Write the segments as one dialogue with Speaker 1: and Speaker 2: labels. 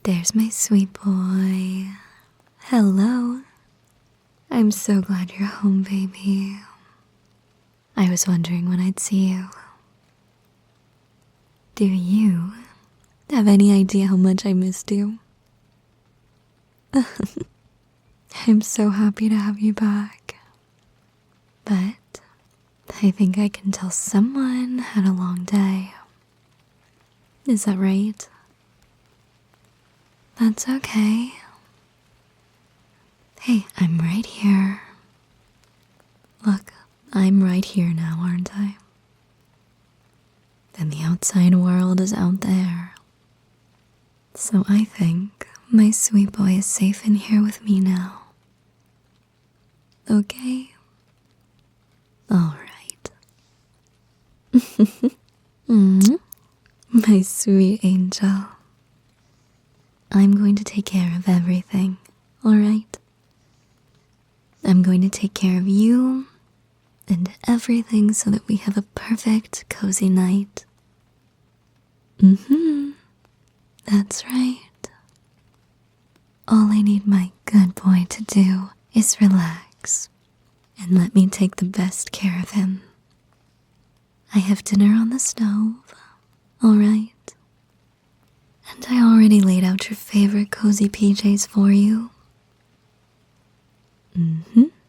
Speaker 1: There's my sweet boy. Hello. I'm so glad you're home, baby. I was wondering when I'd see you. Do you have any idea how much I missed you? I'm so happy to have you back. But I think I can tell someone had a long day. Is that right? That's okay. Hey, I'm right here. Look, I'm right here now, aren't I? And the outside world is out there. So I think my sweet boy is safe in here with me now. Okay? Alright. My sweet angel. I'm going to take care of everything, alright? I'm going to take care of you and everything so that we have a perfect, cozy night. That's right. All I need my good boy to do is relax and let me take the best care of him. I have dinner on the stove, alright? And I already laid out your favorite cozy PJs for you.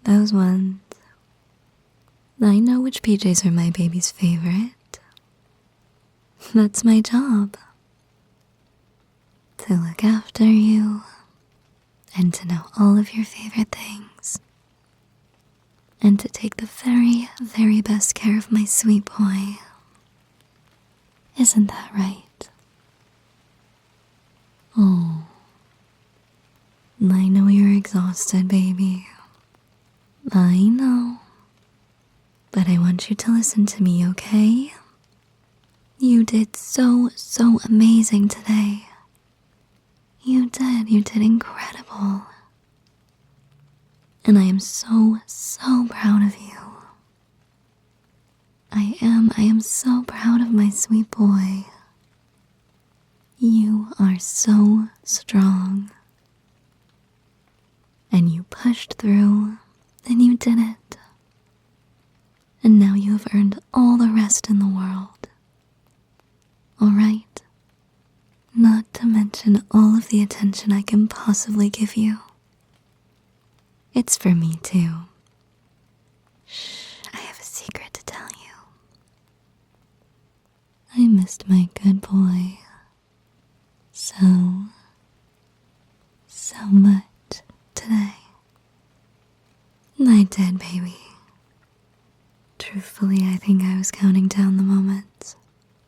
Speaker 1: Those ones. I know which PJs are my baby's favorite. That's my job. To look after you and to know all of your favorite things. And to take the very, very best care of my sweet boy. Isn't that right? Oh, I know you're exhausted, baby. I know. But I want you to listen to me, okay? You did so amazing today. You did incredible. And I am so proud of you. I am so proud of my sweet boy. You are so strong. And you pushed through, and you did it. And now you have earned all the rest in the world. Alright? Not to mention all of the attention I can possibly give you. It's for me too. Shh, I have a secret to tell you. I missed my good boy so much today. I did, baby. Truthfully, I think I was counting down the moments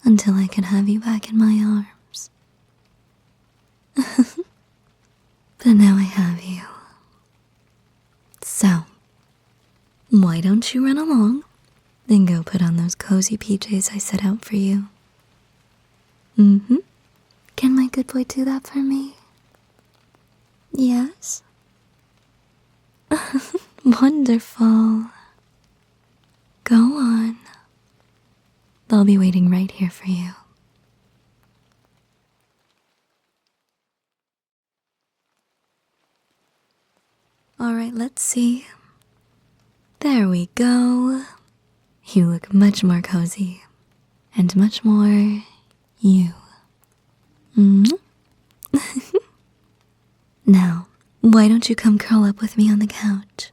Speaker 1: until I could have you back in my arms. But now I have you. So, why don't you run along and go put on those cozy PJs I set out for you? Can my good boy do that for me? Yes? Wonderful. Go on. I'll be waiting right here for you. Alright, let's see. There we go. You look much more cozy and much more you. Now, why don't you come curl up with me on the couch?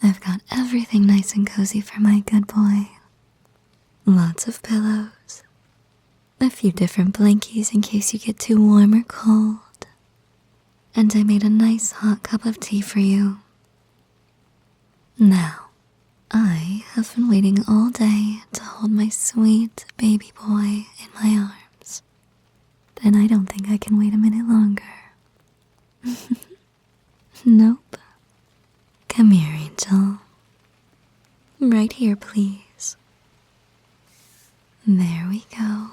Speaker 1: I've got everything nice and cozy for my good boy. Lots of pillows. A few different blankies in case you get too warm or cold. And I made a nice hot cup of tea for you. Now, I have been waiting all day to hold my sweet baby boy in my arms. And I don't think I can wait a minute longer. Nope. Come here, Angel. Right here, please. There we go.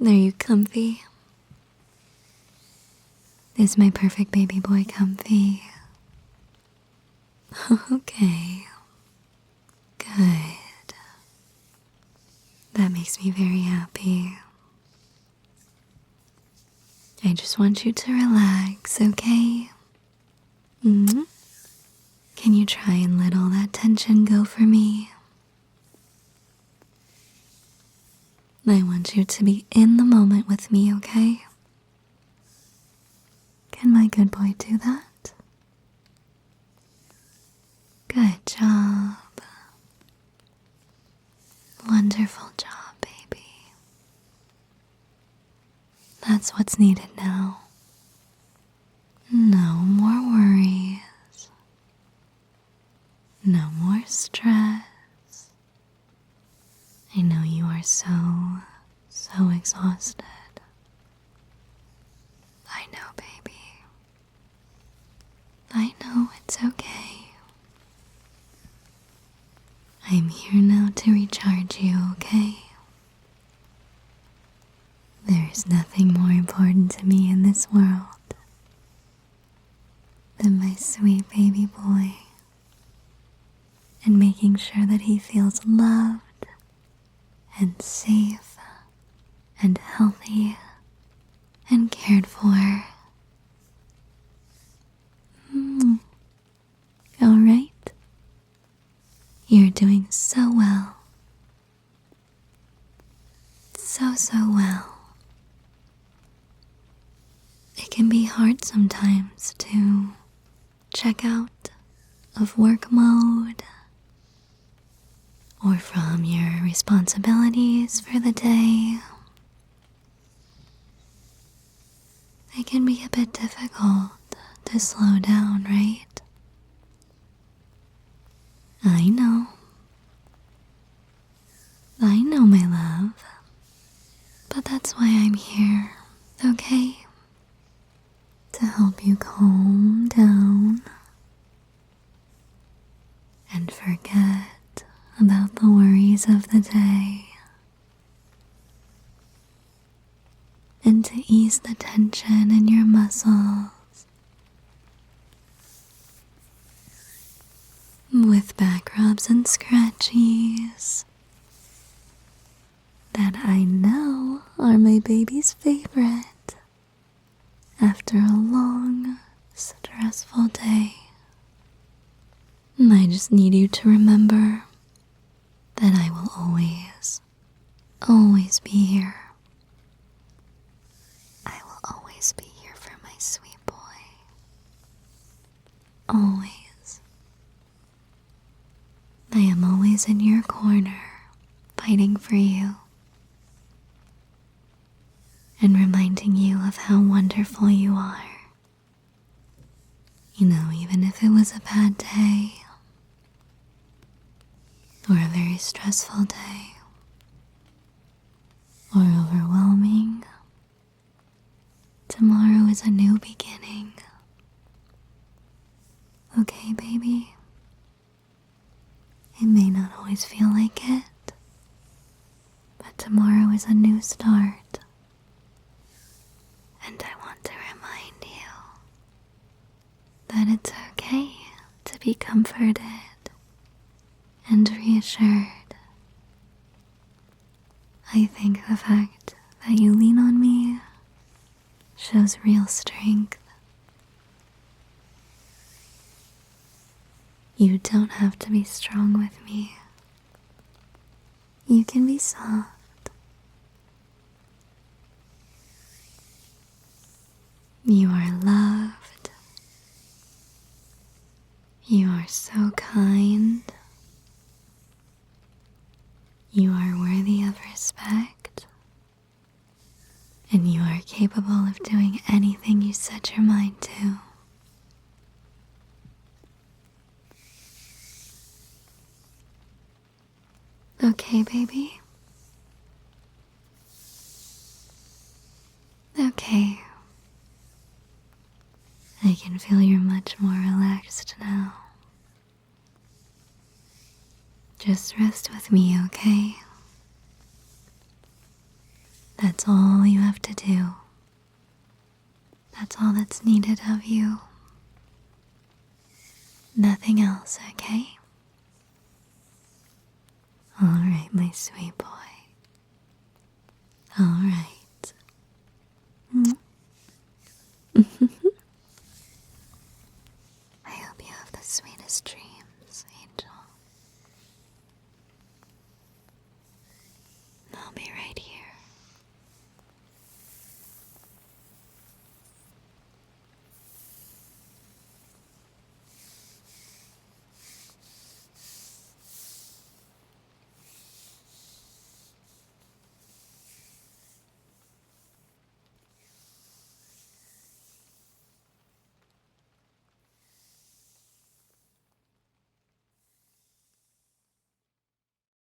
Speaker 1: Are you comfy? Is my perfect baby boy comfy? Okay. Good. That makes me very happy. I just want you to relax, okay? Can you try and let all that tension go for me? I want you to be in the moment with me, okay? Can my good boy do that? Good job. Wonderful job, baby. That's what's needed now. No more worries. No more stress. I know you are so exhausted. I know, baby. I know it's okay. I'm here now to recharge you, okay? There's nothing more important to me in this world than my sweet baby boy and making sure that he feels loved and safe and healthy and cared for. All right? You're doing so well. So well. It can be hard sometimes to check out of work mode or from your responsibilities for the day. It can be a bit difficult to slow down, right? I know, my love, but that's why I'm here, okay? To help you calm down and forget about the worries of the day, and to ease the tension in your muscles with back rubs and scratchies that I know are my baby's favorite after a long, stressful day. I just need you to remember that I will always be here. I will always be here for my sweet boy. Always. I am always in your corner, fighting for you, and reminding you of how wonderful you are. You know, even if it was a bad day, or a very stressful day, or overwhelming, tomorrow is a new beginning. Okay, baby? It may not always feel like it, but tomorrow is a new start. And I want to remind you that it's okay to be comforted and reassured. I think the fact that you lean on me shows real strength. You don't have to be strong with me. You can be soft. You are loved. You are so kind. You are worthy of respect. And you are capable of doing anything you set your mind to. Okay, baby? Okay. I can feel you're much more relaxed now. Just rest with me, okay? That's all you have to do. That's all that's needed of you. Nothing else, okay? All right, my sweet boy. All right.